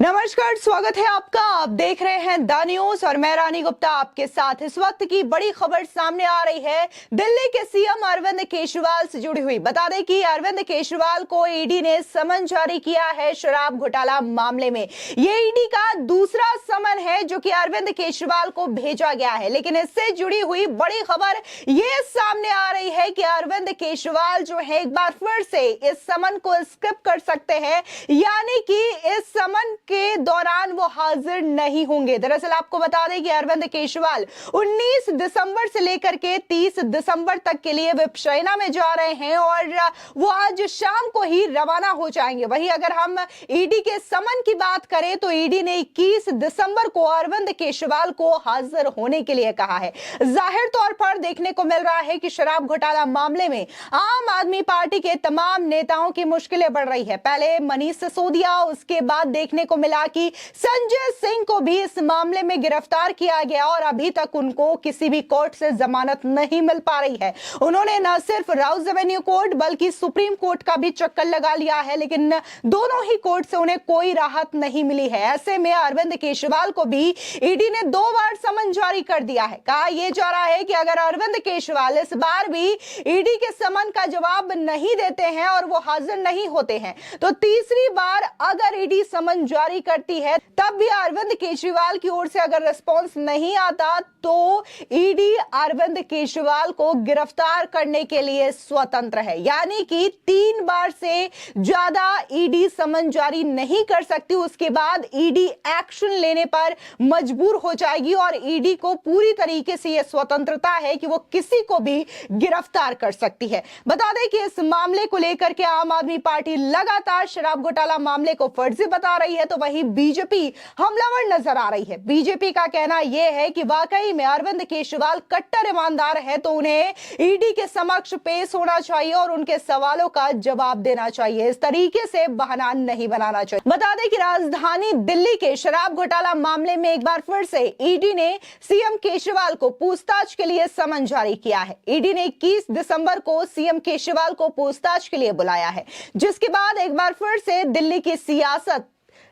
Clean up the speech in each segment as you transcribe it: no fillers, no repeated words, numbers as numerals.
नमस्कार, स्वागत है आपका। आप देख रहे हैं द न्यूज और मैं रानी गुप्ता आपके साथ। इस वक्त की बड़ी खबर सामने आ रही है दिल्ली के सीएम अरविंद केजरीवाल से जुड़ी हुई। बता दें कि अरविंद केजरीवाल को ईडी ने समन जारी किया है शराब घोटाला मामले में। ये ईडी का दूसरा समन है जो कि अरविंद केजरीवाल को भेजा गया है। लेकिन इससे जुड़ी हुई बड़ी खबर ये सामने आ रही है कि अरविंद केजरीवाल जो है एक बार फिर से इस समन को स्किप कर सकते हैं, यानी कि इस समन के दौरान वो हाजिर नहीं होंगे। दरअसल आपको बता दें कि अरविंद केजरीवाल 19 दिसंबर से लेकर के 30 दिसंबर तक के लिए विपश्यना में जा रहे हैं और वो आज शाम को ही रवाना हो जाएंगे। वहीं अगर हम ईडी के समन की बात करें तो ईडी ने 21 दिसंबर को अरविंद केजरीवाल को हाजिर होने के लिए कहा है। जाहिर तौर पर देखने को मिल रहा है कि शराब घोटाला मामले में आम आदमी पार्टी के तमाम नेताओं की मुश्किलें बढ़ रही है। पहले मनीष सिसोदिया, उसके बाद देखने को मिला कि संजय सिंह को भी इस मामले में गिरफ्तार किया गया और अभी तक उनको किसी भी कोर्ट से जमानत नहीं मिल पा रही है। उन्होंने न सिर्फ राउज एवेन्यू कोर्ट बल्कि सुप्रीम कोर्ट का भी चक्कर लगा लिया है, लेकिन दोनों ही कोर्ट से उन्हें कोई राहत नहीं मिली है। ऐसे में अरविंद केजरीवाल को भी ईडी ने 2 बार समन जारी कर दिया है। कहा यह जा रहा है कि अगर अरविंद केजरीवाल इस बार भी ईडी के समन का जवाब नहीं देते हैं और वो हाजिर नहीं होते हैं तो तीसरी बार अगर ईडी समन जारी करती है तब भी अरविंद केजरीवाल की ओर से अगर रिस्पांस नहीं आता तो ईडी अरविंद केजरीवाल को गिरफ्तार करने के लिए स्वतंत्र है। यानी कि 3 बार से ज्यादा ईडी समन जारी नहीं कर सकती। उसके बाद ईडी एक्शन लेने पर मजबूर हो जाएगी और ईडी को पूरी तरीके से यह स्वतंत्रता है कि वो किसी को भी गिरफ्तार कर सकती है। बता दें कि इस मामले को लेकर के आम आदमी पार्टी लगातार शराब घोटाला मामले को फर्जी बता रही है तो वहीं बीजेपी हमलावर नजर आ रही है। बीजेपी का कहना यह है कि वाकई में अरविंद केजरीवाल कट्टर ईमानदार है तो उन्हें ईडी के समक्ष पेश होना चाहिए और उनके सवालों का जवाब देना चाहिए। इस तरीके से बहाना नहीं बनाना चाहिए। बता दें कि राजधानी दिल्ली के शराब घोटाला मामले में एक बार फिर से ईडी ने सीएम केजरीवाल को पूछताछ के लिए समन जारी किया है। ईडी ने 21 दिसंबर को सीएम केजरीवाल को पूछताछ के लिए बुलाया है, जिसके बाद एक बार फिर से दिल्ली की सियासत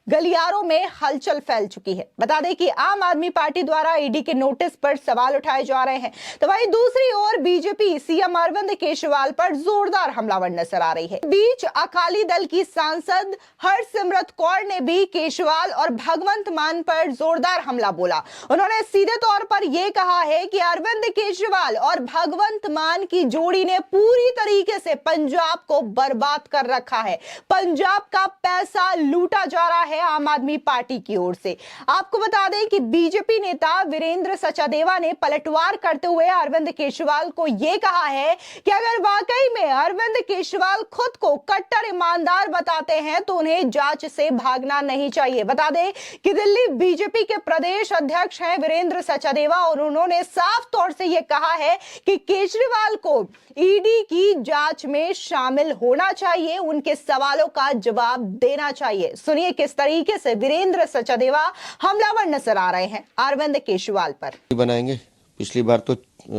गलियारों में हलचल फैल चुकी है। बता दें कि आम आदमी पार्टी द्वारा ईडी के नोटिस पर सवाल उठाए जा रहे हैं तो वहीं दूसरी ओर बीजेपी सीएम अरविंद केजरीवाल पर जोरदार हमलावर नजर आ रही है। बीच अकाली दल की सांसद हरसिमरत कौर ने भी केजरीवाल और भगवंत मान पर जोरदार हमला बोला। उन्होंने सीधे तौर पर यह कहा है कि अरविंद केजरीवाल और भगवंत मान की जोड़ी ने पूरी तरीके से पंजाब को बर्बाद कर रखा है। पंजाब का पैसा लूटा जा रहा है आम आदमी पार्टी की ओर से। आपको बता दें कि बीजेपी नेता वीरेंद्र सचदेवा ने पलटवार करते हुए अरविंद केजरीवाल को यह कहा है कि अगर वाकई में अरविंद केजरीवाल खुद को कट्टर ईमानदार बताते हैं तो उन्हें जांच से भागना नहीं चाहिए। बता दें कि दिल्ली बीजेपी के प्रदेश अध्यक्ष हैं वीरेंद्र सचदेवा और उन्होंने साफ तौर से यह कहा है कि केजरीवाल को ईडी की जांच में शामिल होना चाहिए, उनके सवालों का जवाब देना चाहिए। सुनिए किस तरीके से वीरेंद्र सचदेवा हमलावर नजर आ रहे हैं अरविंद केजरीवाल पर। बनाएंगे। पिछली बार तो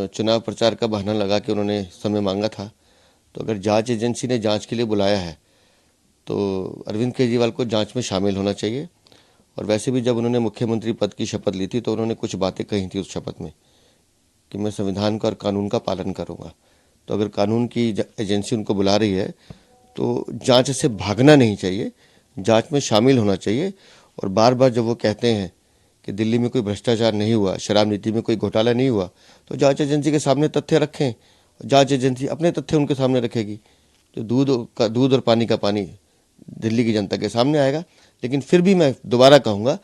चुनाव प्रचार का बहाना लगा के उन्होंने समय मांगा था, तो अगर जांच एजेंसी ने जांच के लिए बुलाया है तो अरविंद केजरीवाल को जांच में शामिल होना चाहिए। और वैसे भी जब उन्होंने मुख्यमंत्री पद की शपथ ली थी तो उन्होंने कुछ बातें कही थी उस शपथ में कि मैं संविधान का और कानून का पालन करूंगा। तो अगर कानून की एजेंसी उनको बुला रही है तो जांच से भागना नहीं चाहिए, जांच में शामिल होना चाहिए। और बार बार जब वो कहते हैं कि दिल्ली में कोई भ्रष्टाचार नहीं हुआ, शराब नीति में कोई घोटाला नहीं हुआ, तो जांच एजेंसी के सामने तथ्य रखें। जांच एजेंसी अपने तथ्य उनके सामने रखेगी तो दूध और पानी का पानी दिल्ली की जनता के सामने आएगा। लेकिन फिर भी मैं दोबारा कहूँगा,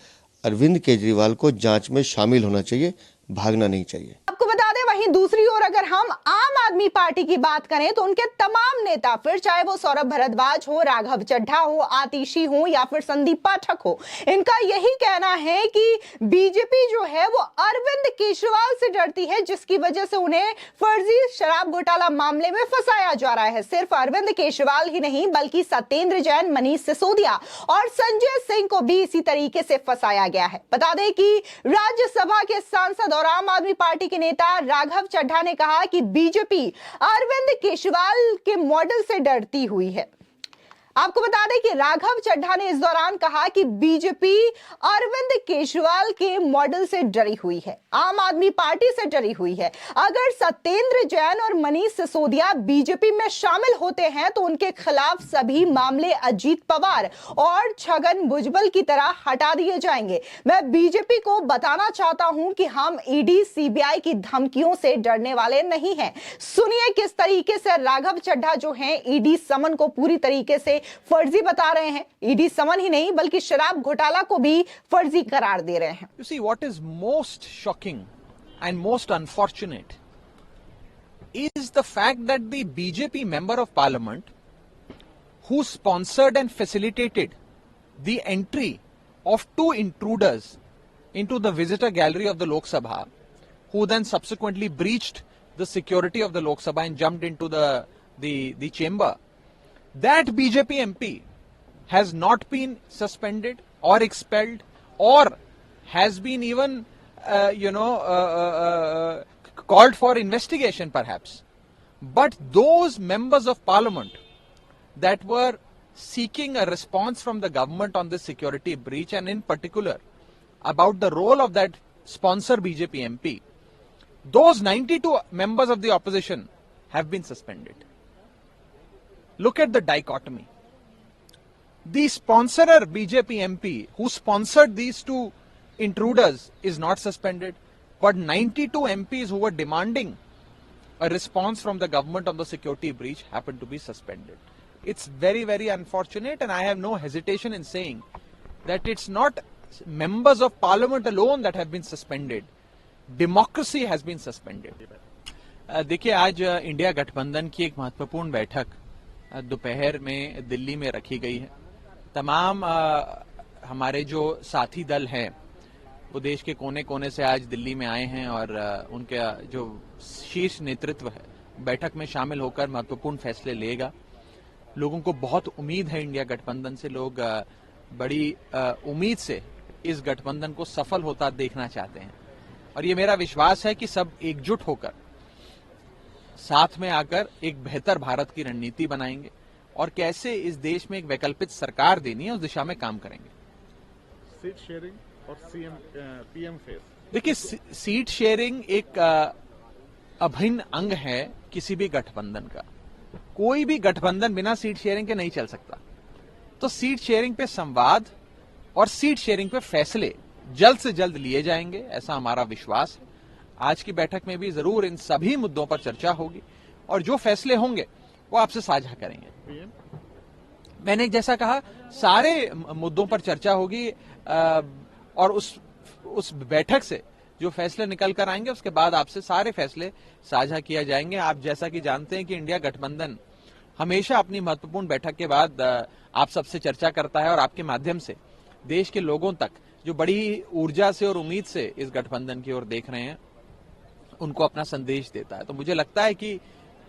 अरविंद केजरीवाल को जांच में शामिल होना चाहिए, भागना नहीं चाहिए। आपको बता दें वहीं दूसरी ओर अगर हम आम आदमी पार्टी की बात करें तो उनके तमाम नेता, फिर चाहे वो सौरभ भारद्वाज हो, राघव चड्ढा हो, आतिशी हो या फिर संदीप पाठक हो, इनका यही कहना है कि बीजेपी जो है वो अरविंद केजरीवाल से डरती है, जिसकी वजह से उन्हें फर्जी शराब घोटाला मामले में फंसाया जा रहा है। सिर्फ अरविंद केजरीवाल ही नहीं बल्कि सत्येंद्र जैन, मनीष सिसोदिया और संजय सिंह को भी इसी तरीके से फंसाया गया है। बता दें कि राज्यसभा के सांसद और आम आदमी पार्टी के नेता राघव चड्ढा ने कहा कि बीजेपी अरविंद केजरीवाल के मॉडल से डरती हुई है। आपको बता दें कि राघव चड्ढा ने इस दौरान कहा कि बीजेपी अरविंद केजरीवाल के मॉडल से डरी हुई है, आम आदमी पार्टी से डरी हुई है। अगर सत्येंद्र जैन और मनीष सिसोदिया बीजेपी में शामिल होते हैं तो उनके खिलाफ सभी मामले अजीत पवार और छगन भुजबल की तरह हटा दिए जाएंगे। मैं बीजेपी को बताना चाहता हूं कि हम ईडी सीबीआई की धमकियों से डरने वाले नहीं हैं। सुनिए किस तरीके से राघव चड्ढा जो हैं ईडी समन को पूरी तरीके से फर्जी बता रहे हैं। ईडी समन ही नहीं बल्कि शराब घोटाला को भी फर्जी करार दे रहे हैं। You see, what is most shocking and most unfortunate is the fact that the BJP member of parliament who sponsored and facilitated the entry of two intruders into the visitor gallery of the Lok Sabha, who then subsequently breached the security of the Lok Sabha and jumped into the chamber, that BJP MP has not been suspended or expelled or has been even called for investigation perhaps. But those members of parliament that were seeking a response from the government on this security breach, and in particular about the role of that sponsor BJP MP, those 92 members of the opposition have been suspended. Look at the dichotomy. The sponsorer BJP MP who sponsored these two intruders is not suspended, but 92 MPs who were demanding a response from the government on the security breach happen to be suspended. It's very, very unfortunate, and I have no hesitation in saying that it's not members of parliament alone that have been suspended. Democracy has been suspended. देखिए, आज India गठबंधन की एक महत्वपूर्ण बैठक दोपहर में दिल्ली में रखी गई है। तमाम हमारे जो साथी दल हैं वो देश के कोने कोने से आज दिल्ली में आए हैं और उनका जो शीर्ष नेतृत्व है बैठक में शामिल होकर महत्वपूर्ण फैसले लेगा। लोगों को बहुत उम्मीद है इंडिया गठबंधन से, लोग बड़ी उम्मीद से इस गठबंधन को सफल होता देखना चाहते हैं और ये मेरा विश्वास है कि सब एकजुट होकर साथ में आकर एक बेहतर भारत की रणनीति बनाएंगे और कैसे इस देश में एक वैकल्पिक सरकार देनी है उस दिशा में काम करेंगे। सीट शेयरिंग और पीएम फेस, देखिए सीट शेयरिंग एक अभिन्न अंग है किसी भी गठबंधन का। कोई भी गठबंधन बिना सीट शेयरिंग के नहीं चल सकता। तो सीट शेयरिंग पे संवाद और सीट शेयरिंग पे फैसले जल्द से जल्द लिए जाएंगे, ऐसा हमारा विश्वास है। आज की बैठक में भी जरूर इन सभी मुद्दों पर चर्चा होगी और जो फैसले होंगे वो आपसे साझा करेंगे। मैंने जैसा कहा, सारे मुद्दों पर चर्चा होगी और उस बैठक से जो फैसले निकल कर आएंगे उसके बाद आपसे सारे फैसले साझा किया जाएंगे। आप जैसा कि जानते हैं कि इंडिया गठबंधन हमेशा अपनी महत्वपूर्ण बैठक के बाद आप सबसे चर्चा करता है और आपके माध्यम से देश के लोगों तक जो बड़ी ऊर्जा से और उम्मीद से इस गठबंधन की ओर देख रहे हैं उनको अपना संदेश देता है। तो मुझे लगता है कि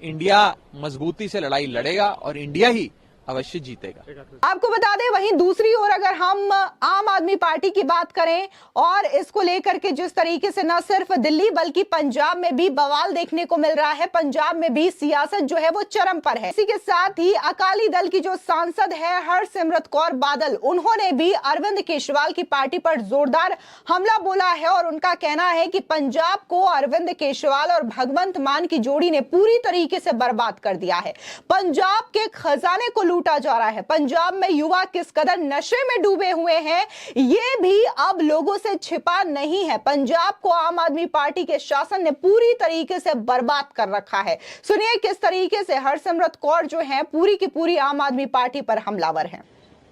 इंडिया मजबूती से लड़ाई लड़ेगा और इंडिया ही अवश्य जीतेगा। आपको बता दें, वहीं दूसरी ओर अगर हम आम आदमी पार्टी की बात करें और इसको लेकर के जिस तरीके से न सिर्फ दिल्ली बल्कि पंजाब में भी बवाल देखने को मिल रहा है, पंजाब में भी सियासत जो है वो चरम पर है। इसी के साथ ही अकाली दल की जो सांसद है हरसिमरत कौर बादल, उन्होंने भी अरविंद केजरीवाल की पार्टी पर जोरदार हमला बोला है और उनका कहना है कि पंजाब को अरविंद केजरीवाल और भगवंत मान की जोड़ी ने पूरी तरीके से बर्बाद कर दिया है। पंजाब के खजाने को लूटा जा रहा है। पंजाब में युवा किस कदर नशे में डूबे हुए हैं ये भी अब लोगों से छिपा नहीं है। पंजाब को आम आदमी पार्टी के शासन ने पूरी तरीके से बर्बाद कर रखा है। सुनिए किस तरीके से हरसिमरत कौर जो है पूरी की पूरी आम आदमी पार्टी पर हमलावर है।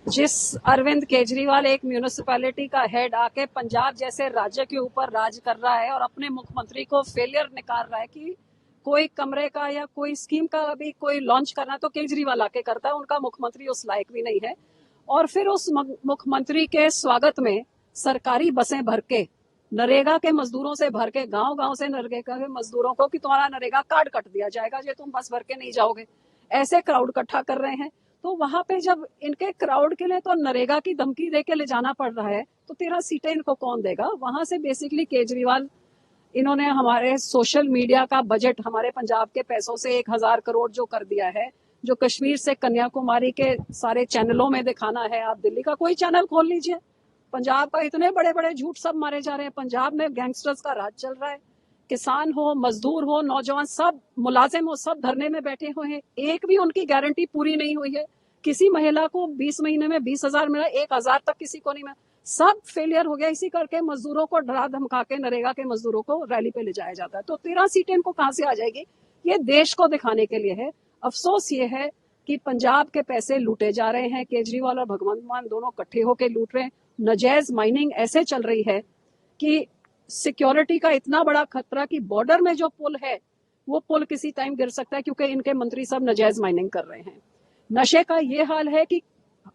जिस अरविंद केजरीवाल एक म्यूनिसिपैलिटी का हेड आके पंजाब जैसे राज्य के ऊपर राज कर रहा है और अपने मुख्यमंत्री को फेलियर निकाल रहा है कि कोई कमरे का या कोई स्कीम का अभी कोई लॉन्च करना तो केजरीवाल आके करता है, उनका मुख्यमंत्री उस लायक भी नहीं है। और फिर उस मुख्यमंत्री के स्वागत में सरकारी बसें भर के नरेगा के मजदूरों से भर के गांव से नरेगा के मजदूरों को कि तुम्हारा नरेगा कार्ड कट दिया जाएगा जो तुम बस भर के नहीं जाओगे, ऐसे क्राउड इकट्ठा कर रहे हैं। तो वहां पे जब इनके क्राउड के लिए तो नरेगा की धमकी दे के ले जाना पड़ रहा है तो 13 सीटें इनको कौन देगा। वहां से बेसिकली केजरीवाल, इन्होंने हमारे सोशल मीडिया का बजट हमारे पंजाब के पैसों से 1000 करोड़ जो कर दिया है, जो कश्मीर से कन्याकुमारी के सारे चैनलों में दिखाना है। आप दिल्ली का कोई चैनल खोल लीजिए, पंजाब का इतने बड़े बड़े झूठ सब मारे जा रहे हैं। पंजाब में गैंगस्टर्स का राज चल रहा है। किसान हो, मजदूर हो, नौजवान, सब मुलाजिम हो, सब धरने में बैठे हुए हैं। एक भी उनकी गारंटी पूरी नहीं हुई है। किसी महिला को 20 महीने में 20,000 मिला, 1,000 तक किसी को नहीं मिला। सब फेलियर हो गया। इसी करके मजदूरों को डरा धमका के नरेगा के मजदूरों को रैली पे ले जाया जाता है। तो 13 सीटें इनको कहां से आ जाएगी? ये देश को दिखाने के लिए है। अफसोस ये है कि पंजाब के पैसे लूटे जा रहे हैं। केजरीवाल और भगवंत मान दोनों इकट्ठे होकर लूट रहे हैं। नजायज माइनिंग ऐसे चल रही है कि सिक्योरिटी का इतना बड़ा खतरा कि बॉर्डर में जो पुल है वो पुल किसी टाइम गिर सकता है, क्योंकि इनके मंत्री सब नजायज माइनिंग कर रहे हैं। नशे का ये हाल है कि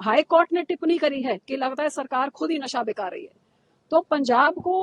हाई कोर्ट ने टिप्पणी करी है कि लगता है सरकार खुद ही नशा बिका रही है। तो पंजाब को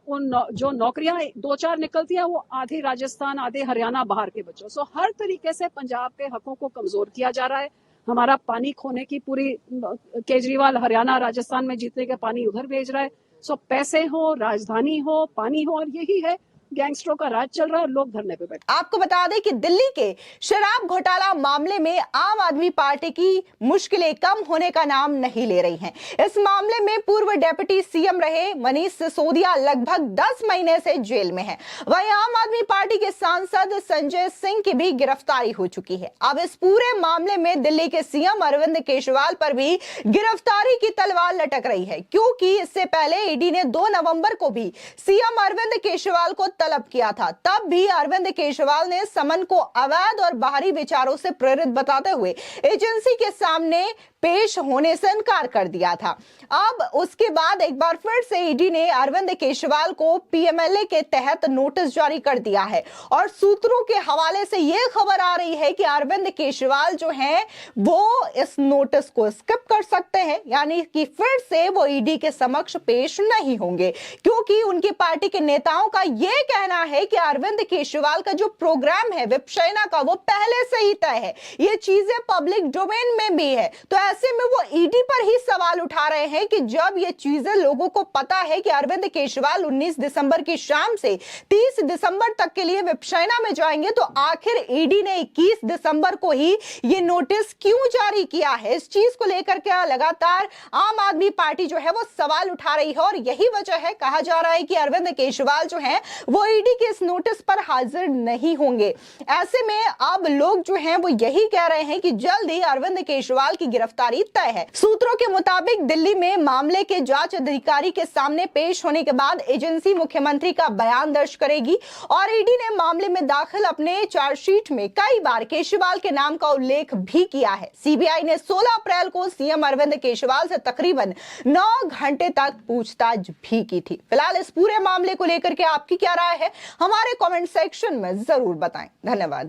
उन जो नौकरियां 2-4 निकलती है वो आधी राजस्थान, आधे हरियाणा, बाहर के बच्चों। सो हर तरीके से पंजाब के हकों को कमजोर किया जा रहा है। हमारा पानी खोने की पूरी, केजरीवाल हरियाणा राजस्थान में जीतने के पानी उधर भेज रहा है। सो पैसे हो, राजधानी हो, पानी हो, और यही है गैंगस्टरों का राज चल रहा है। लोग धरने पे बैठे। आपको बता दें कि दिल्ली के शराब घोटाला मामले में आम आदमी पार्टी की मुश्किलें कम होने का नाम नहीं ले रही हैं। इस मामले में पूर्व डिप्टी सीएम रहे मनीष सिसोदिया लगभग 10 महीने से जेल में हैं। वहीं आम आदमी पार्टी के सांसद संजय सिंह की भी गिरफ्तारी हो चुकी है। अब इस पूरे मामले में दिल्ली के सीएम अरविंद केजरीवाल पर भी गिरफ्तारी की तलवार लटक रही है, क्योंकि इससे पहले ईडी ने 2 नवंबर को भी सीएम अरविंद केजरीवाल को तलब किया था। तब भी अरविंद केजरीवाल ने समन को अवैध और बाहरी विचारों से प्रेरित बताते हुए एजेंसी के सामने पेश होने से इनकार कर दिया था। अब उसके बाद एक बार फिर से ईडी ने अरविंद केजरीवाल को पीएमएलए के तहत नोटिस जारी कर दिया है और सूत्रों के हवाले से यह खबर आ रही है कि अरविंद केजरीवाल जो हैं वो इस नोटिस को स्किप कर सकते हैं, यानी कि फिर से वो ईडी के समक्ष पेश नहीं होंगे, क्योंकि उनकी पार्टी के नेताओं का यह कहना है कि अरविंद केजरीवाल का जो प्रोग्राम है विपक्षना का वो पहले से ही तय है। ये चीजें पब्लिक डोमेन में भी है। तो ऐसे में वो ईडी पर ही सवाल उठा रहे हैं कि जब ये चीजें लोगों को पता है कि अरविंद केजरीवाल 19 दिसंबर की शाम से 30 दिसंबर तक के लिए विपक्षना में जाएंगे, तो आखिर ईडी ने 21 दिसंबर को ही ये नोटिस क्यों जारी किया है? इस चीज को लेकर के लगातार आम आदमी पार्टी जो है वो सवाल उठा रही है और यही वजह है, कहा जा रहा है कि अरविंद केजरीवाल जो है वो ईडी के इस नोटिस पर हाजिर नहीं होंगे। ऐसे में अब लोग जो हैं वो यही कह रहे हैं कि जल्द ही अरविंद केजरीवाल की गिरफ्तारी तय है। सूत्रों के मुताबिक दिल्ली में मामले के जांच अधिकारी के सामने पेश होने के बाद एजेंसी मुख्यमंत्री का बयान दर्ज करेगी और ईडी ने मामले में दाखिल अपने चार्जशीट में कई बार केजरीवाल के नाम का उल्लेख भी किया है। सीबीआई ने 16 अप्रैल को सीएम अरविंद केजरीवाल से तकरीबन 9 घंटे तक पूछताछ भी की थी। फिलहाल इस पूरे मामले को लेकर के आपकी क्या राय है, हमारे कमेंट सेक्शन में जरूर बताएं। धन्यवाद।